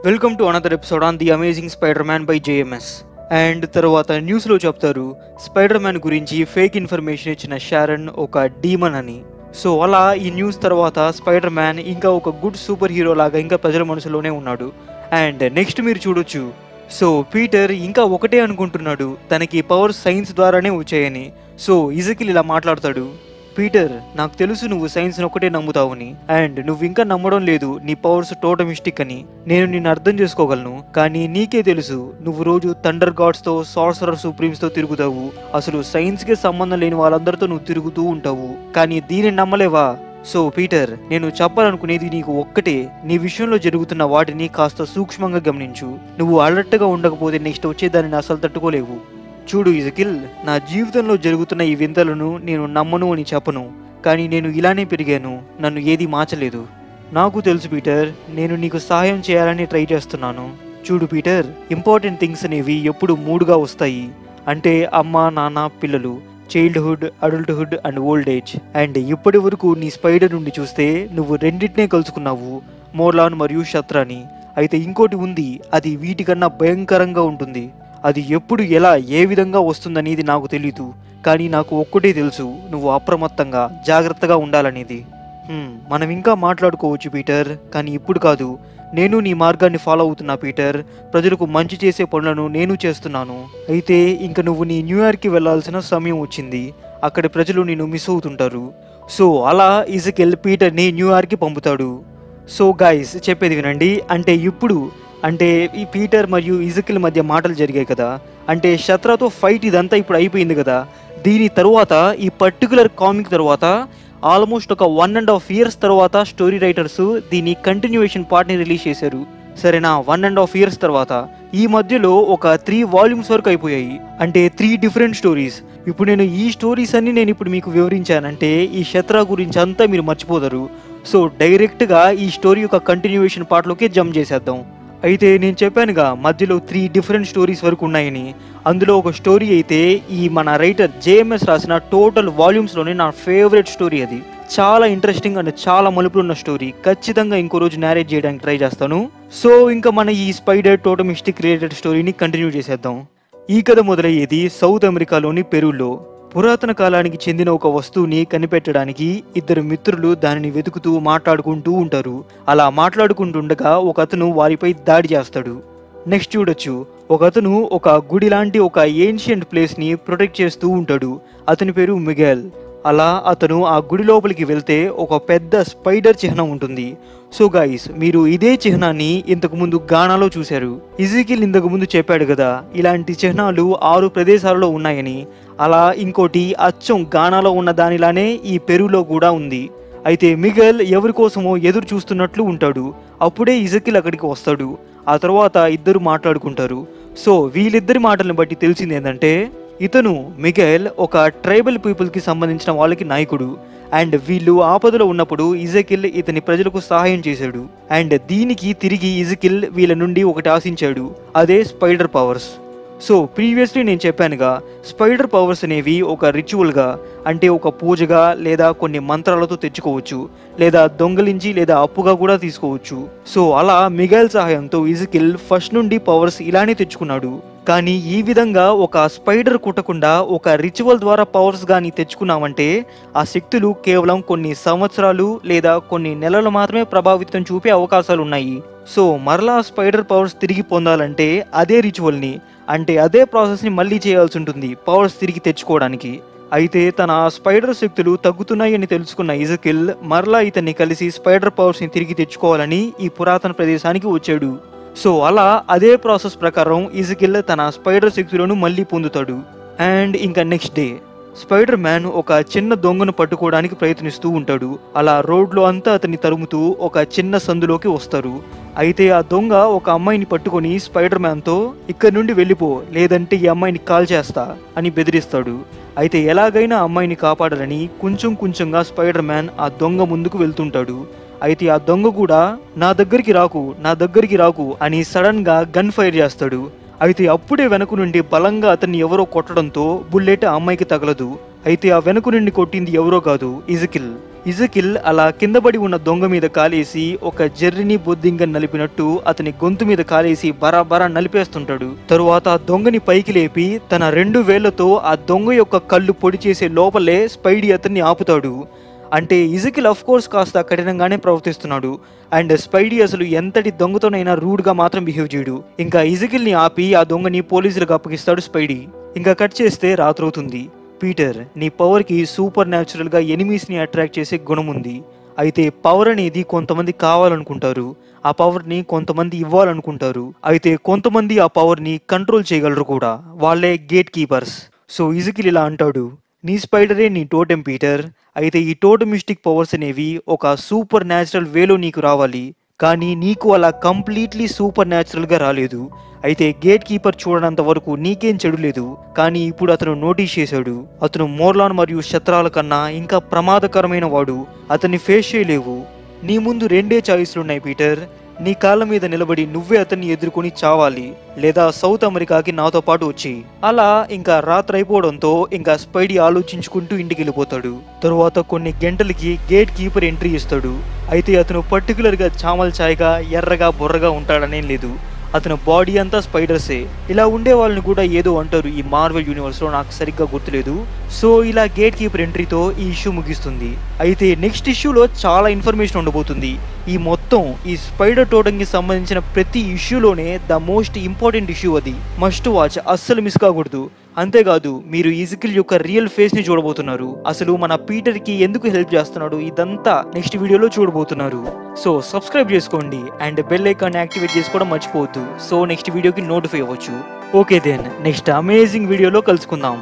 Welcome to another episode on the amazing spider man by JMS. And తర్వాత న్యూస్లో చెప్తారు spider man గురించి fake information ఇచ్చిన Sharon ఒక డీమన్ అని. సో అలా ఈ న్యూస్ తర్వాత స్పైడర్ మ్యాన్ ఇంకా ఒక గుడ్ సూపర్ హీరో లాగా ఇంకా ప్రజల మనసులోనే ఉన్నాడు. అండ్ నెక్స్ట్ మీరు చూడొచ్చు, సో పీటర్ ఇంకా ఒకటే అనుకుంటున్నాడు, తనకి పవర్ సైన్స్ ద్వారానే వచ్చాయని. సో ఇజకిల్ ఇలా మాట్లాడతాడు, పీటర్ నాకు తెలుసు నువ్వు సైన్స్ని ఒకటే నమ్ముతావని, అండ్ నువ్వు ఇంకా నమ్మడం లేదు నీ పవర్స్ టోటమిస్టిక్ అని. నేను నిన్ను అర్థం చేసుకోగలను, కానీ నీకే తెలుసు నువ్వు రోజు థండర్ గాడ్స్తో సార్సరర్ సుప్రీమ్స్తో తిరుగుతావు. అసలు సైన్స్కే సంబంధం లేని వాళ్ళందరితో నువ్వు తిరుగుతూ ఉంటావు, కానీ దీన్ని నమ్మలేవా? సో పీటర్, నేను చెప్పాలనుకునేది నీకు ఒక్కటే, నీ విషయంలో జరుగుతున్న వాటిని కాస్త సూక్ష్మంగా గమనించు. నువ్వు అలర్ట్గా ఉండకపోతే నెక్స్ట్ వచ్చేదానిని అసలు తట్టుకోలేవు. చూడు ఇజకిల్, నా జీవితంలో జరుగుతున్న ఈ వింతలను నేను నమ్మను అని చెప్పను, కానీ నేను ఇలానే పెరిగాను, నన్ను ఏది మార్చలేదు. నాకు తెలుసు పీటర్, నేను నీకు సహాయం చేయాలని ట్రై చేస్తున్నాను. చూడు పీటర్, ఇంపార్టెంట్ థింగ్స్ అనేవి ఎప్పుడు మూడుగా వస్తాయి, అంటే అమ్మ, నాన్న, పిల్లలు, childhood, adulthood and old age. And ఇప్పటి వరకు నీ స్పైడర్ నుండి చూస్తే నువ్వు రెండింటినే కలుసుకున్నావు, మోర్లాన్ మరియు శత్రాని. అయితే ఇంకోటి ఉంది, అది వీటికన్నా భయంకరంగా ఉంటుంది. అది ఎప్పుడు ఎలా ఏ విధంగా వస్తుందనేది నాకు తెలీదు, కానీ నాకు ఒక్కటే తెలుసు, నువ్వు అప్రమత్తంగా జాగ్రత్తగా ఉండాలనేది. మనం ఇంకా మాట్లాడుకోవచ్చు పీటర్, కానీ ఇప్పుడు కాదు. నేను నీ మార్గాన్ని ఫాలో అవుతున్నా పీటర్, ప్రజలకు మంచి చేసే పనులను నేను చేస్తున్నాను. అయితే ఇంక నువ్వు నీ న్యూయార్క్కి వెళ్లాల్సిన సమయం వచ్చింది, అక్కడి ప్రజలు నిన్ను మిస్ అవుతుంటారు. సో అలా ఇజకిల్ పీటర్ని న్యూయార్క్కి పంపుతాడు. సో గైస్, చెప్పేది వినండి. అంటే ఈ పీటర్ మరియు ఇజకిల్ మధ్య మాటలు జరిగాయి కదా, అంటే శత్రాతో ఫైట్ ఇదంతా ఇప్పుడు అయిపోయింది కదా. దీని తరువాత ఈ పర్టికులర్ కామిక్ తర్వాత ఆల్మోస్ట్ ఒక 1.5 years తర్వాత స్టోరీ రైటర్స్ దీని కంటిన్యూయేషన్ పార్ట్ని రిలీజ్ చేశారు. సరేనా, 1.5 years తర్వాత ఈ మధ్యలో ఒక 3 volumes వరకు అయిపోయాయి, అంటే 3 different స్టోరీస్. ఇప్పుడు నేను ఈ స్టోరీస్ అన్ని నేను ఇప్పుడు మీకు వివరించానంటే ఈ శత్రా గురించి అంతా మీరు మర్చిపోతారు. సో డైరెక్ట్గా ఈ స్టోరీ యొక్క కంటిన్యూయేషన్ పార్ట్లోకి జంప్ చేసేద్దాం. అయితే నేను చెప్పానుగా మధ్యలో 3 different స్టోరీస్ వరకు ఉన్నాయని. అందులో ఒక స్టోరీ అయితే ఈ మన రైటర్ జేఎంఎస్ రాసిన టోటల్ వాల్యూమ్స్లోనే నా ఫేవరెట్ స్టోరీ. అది చాలా ఇంట్రెస్టింగ్ అండ్ చాలా మలుపులు ఉన్న స్టోరీ. ఖచ్చితంగా ఇంకో రోజు నేరేట్ చేయడానికి ట్రై చేస్తాను. సో ఇంకా మన ఈ స్పైడర్ టోటమిస్టిక్ రిలేటెడ్ స్టోరీని కంటిన్యూ చేసేద్దాం. ఈ కథ మొదలయ్యేది సౌత్ అమెరికాలోని పెరూలో. పురాతన కాలానికి చెందిన ఒక వస్తువుని కనిపెట్టడానికి 2 మిత్రులు దానిని వెతుకుతూ మాట్లాడుకుంటూ ఉంటారు. అలా మాట్లాడుకుంటుండగా ఒక అతను వారిపై దాడి చేస్తాడు. నెక్స్ట్ చూడొచ్చు, ఒక అతను ఒక గుడి లాంటి ఒక ఏన్షియంట్ ప్లేస్ని ప్రొటెక్ట్ చేస్తూ ఉంటాడు. అతని పేరు మిగెల్. అలా అతను ఆ గుడి లోపలికి వెళ్తే ఒక పెద్ద స్పైడర్ చిహ్నం ఉంటుంది. సో గైస్, మీరు ఇదే చిహ్నాన్ని ఇంతకుముందు గానాలో చూశారు. ఇజకిల్ ఇంతకుముందు చెప్పాడు కదా ఇలాంటి చిహ్నాలు 6 ప్రదేశాలలో ఉన్నాయని. అలా ఇంకోటి అచ్చం గానాలో ఉన్న దానిలానే ఈ పెరూలో కూడా ఉంది. అయితే మిగెల్ ఎవరి కోసమో ఎదురు చూస్తున్నట్లు ఉంటాడు. అప్పుడే ఇజకిల్ అక్కడికి వస్తాడు. ఆ తర్వాత ఇద్దరు మాట్లాడుకుంటారు. సో వీళ్ళిద్దరి మాటలను బట్టి తెలిసింది ఏంటంటే ఇతను మిగెల్ ఒక ట్రైబల్ పీపుల్కి సంబంధించిన వాళ్ళకి నాయకుడు. అండ్ వీళ్ళు ఆపదలో ఉన్నప్పుడు ఇజకిల్ ఇతని ప్రజలకు సహాయం చేశాడు. అండ్ దీనికి తిరిగి ఇజకిల్ వీళ్ళ నుండి ఒకటి ఆశించాడు, అదే స్పైడర్ పవర్స్. సో ప్రీవియస్లీ నేను చెప్పానుగా, స్పైడర్ పవర్స్ అనేవి ఒక రిచువల్గా, అంటే ఒక పూజగా లేదా కొన్ని మంత్రాలతో తెచ్చుకోవచ్చు, లేదా దొంగలించి లేదా అప్పుగా కూడా తీసుకోవచ్చు. సో అలా మిగెల్ సహాయంతో ఇజకిల్ ఫస్ట్ నుండి పవర్స్ ఇలానే తెచ్చుకున్నాడు. కానీ ఈ విధంగా ఒక స్పైడర్ కుట్టకుండా ఒక రిచువల్ ద్వారా పవర్స్ కానీ తెచ్చుకున్నామంటే ఆ శక్తులు కేవలం కొన్ని సంవత్సరాలు లేదా కొన్ని నెలలు మాత్రమే ప్రభావితం చూపే అవకాశాలు ఉన్నాయి. సో మరలా స్పైడర్ పవర్స్ తిరిగి పొందాలంటే అదే రిచువల్ని, అంటే అదే ప్రాసెస్ని మళ్ళీ చేయాల్సి ఉంటుంది పవర్స్ తిరిగి తెచ్చుకోవడానికి. అయితే తన స్పైడర్ శక్తులు తగ్గుతున్నాయని తెలుసుకున్న ఇజకిల్ మరలా ఇతన్ని కలిసి స్పైడర్ పవర్స్ని తిరిగి తెచ్చుకోవాలని ఈ పురాతన ప్రదేశానికి వచ్చాడు. సో అలా అదే ప్రాసెస్ ప్రకారం ఇజకిల్ తన స్పైడర్ శక్తులను మళ్ళీ పొందుతాడు. అండ్ ఇంకా నెక్స్ట్ డే స్పైడర్ మ్యాన్ ఒక చిన్న దొంగను పట్టుకోవడానికి ప్రయత్నిస్తూ ఉంటాడు. అలా రోడ్లో అంతా అతన్ని తరుముతూ ఒక చిన్న సందులోకి వస్తారు. అయితే ఆ దొంగ ఒక అమ్మాయిని పట్టుకొని స్పైడర్ మ్యాన్తో ఇక్కడి నుండి వెళ్ళిపో, లేదంటే ఈ అమ్మాయిని కాల్ చేస్తా అని బెదిరిస్తాడు. అయితే ఎలాగైనా అమ్మాయిని కాపాడాలని కొంచెం కొంచెంగా స్పైడర్ మ్యాన్ ఆ దొంగ ముందుకు వెళ్తుంటాడు. అయితే ఆ దొంగ కూడా నా దగ్గరికి రాకు అని సడన్ గా గన్ ఫైర్ చేస్తాడు. అయితే అప్పుడే వెనక నుండి బలంగా అతన్ని ఎవరో కొట్టడంతో బుల్లెట్ ఆ అమ్మాయికి తగలదు. అయితే ఆ వెనక నుండి కొట్టింది ఎవరో కాదు, ఇజకిల్. ఇజకిల్ అలా కిందపడి ఉన్న దొంగ మీద కాలేసి ఒక జెర్రీని బొద్దింక నలిపినట్టు అతని గొంతు మీద కాలేసి బరాబరా నలిపేస్తుంటాడు. తరువాత ఆ దొంగని పైకి లేపి తన 2 వేళ్లతో ఆ దొంగ యొక్క కళ్ళు పొడి చేసే లోపలే స్పైడీ అతన్ని ఆపుతాడు. అంటే ఇజకిల్ అఫ్ కోర్స్ కాస్త కఠినంగానే ప్రవర్తిస్తున్నాడు. అండ్ స్పైడీ అసలు ఎంతటి దొంగతోనైనా రూడ్గా మాత్రం బిహేవ్ చేయడు. ఇంకా ఇజకిల్ని ఆపి ఆ దొంగని పోలీసులకు అప్పగిస్తాడు స్పైడీ. ఇంకా కట్ చేస్తే రాత్రవుతుంది. పీటర్, నీ పవర్కి సూపర్ న్యాచురల్గా ఎనిమీస్ని అట్రాక్ట్ చేసే గుణం ఉంది. అయితే పవర్ అనేది కొంతమంది కావాలనుకుంటారు, ఆ పవర్ని కొంతమంది ఇవ్వాలనుకుంటారు. అయితే కొంతమంది ఆ పవర్ని కంట్రోల్ చేయగలరు కూడా, వాళ్ళే గేట్ కీపర్స్. సో ఇజకిల్ ఇలా అంటాడు, నీ స్పైడరే నీ టోటెం పీటర్. అయితే ఈ టోటమిస్టిక్ పవర్స్ అనేవి ఒక సూపర్ న్యాచురల్ వేలో నీకు రావాలి, కానీ నీకు అలా కంప్లీట్లీ సూపర్ న్యాచురల్గా రాలేదు. అయితే గేట్ కీపర్ చూడనంత వరకు నీకేం చెడు లేదు. కానీ ఇప్పుడు అతను నోటీస్ చేశాడు, అతను మోర్లాన్ మరియు శత్రాల కన్నా ఇంకా ప్రమాదకరమైన వాడు. అతన్ని ఫేస్ చేయలేవు. నీ ముందు 2 చాయిస్లున్నాయి పీటర్. నీ కాళ్ళ మీద నిలబడి నువ్వే అతన్ని ఎదుర్కొని చావాలి, లేదా సౌత్ అమెరికాకి నాతో పాటు వచ్చి. అలా ఇంకా రాత్రి అయిపోవడంతో ఇంకా స్పైడీ ఆలోచించుకుంటూ ఇంటికి వెళ్ళిపోతాడు. తరువాత కొన్ని గంటలకి గేట్ కీపర్ ఎంట్రీ ఇస్తాడు. అయితే అతను పర్టికులర్గా చామల్ ఛాయ్గా ఎర్రగా బొర్రగా ఉంటాడనేం లేదు. అతను బాడీ అంతా స్పైడర్సే. ఇలా ఉండే వాళ్ళని కూడా ఏదో అంటారు ఈ మార్వెల్ యూనివర్స్లో, నాకు సరిగ్గా గుర్తులేదు. సో ఇలా గేట్ కీపర్ ఎంట్రీతో ఈ ఇష్యూ ముగిస్తుంది. అయితే నెక్స్ట్ ఇష్యూలో చాలా ఇన్ఫర్మేషన్ ఉండబోతుంది. ఈ స్పైడర్ టోటంకి సంబంధించిన ప్రతి ఇష్యూలోనే ద మోస్ట్ ఇంపార్టెంట్ ఇష్యూ అది. మస్ట్ వాచ్, అస్సలు మిస్ కాకూడదు. అంతేకాదు మీరు ఇజకిల్ యొక్క రియల్ ఫేస్ ని చూడబోతున్నారు. అసలు మన పీటర్ కి ఎందుకు హెల్ప్ చేస్తున్నాడు ఇదంతా నెక్స్ట్ వీడియోలో చూడబోతున్నారు. సో సబ్స్క్రైబ్ చేసుకోండి అండ్ బెల్ ఐకాన్ యాక్టివేట్ చేసుకోవడం మర్చిపోవద్దు. సో నెక్స్ట్ వీడియోకి నోటిఫై అవ్వచ్చు. ఓకే దెన్ నెక్స్ట్ అమేజింగ్ వీడియోలో కలుసుకుందాం.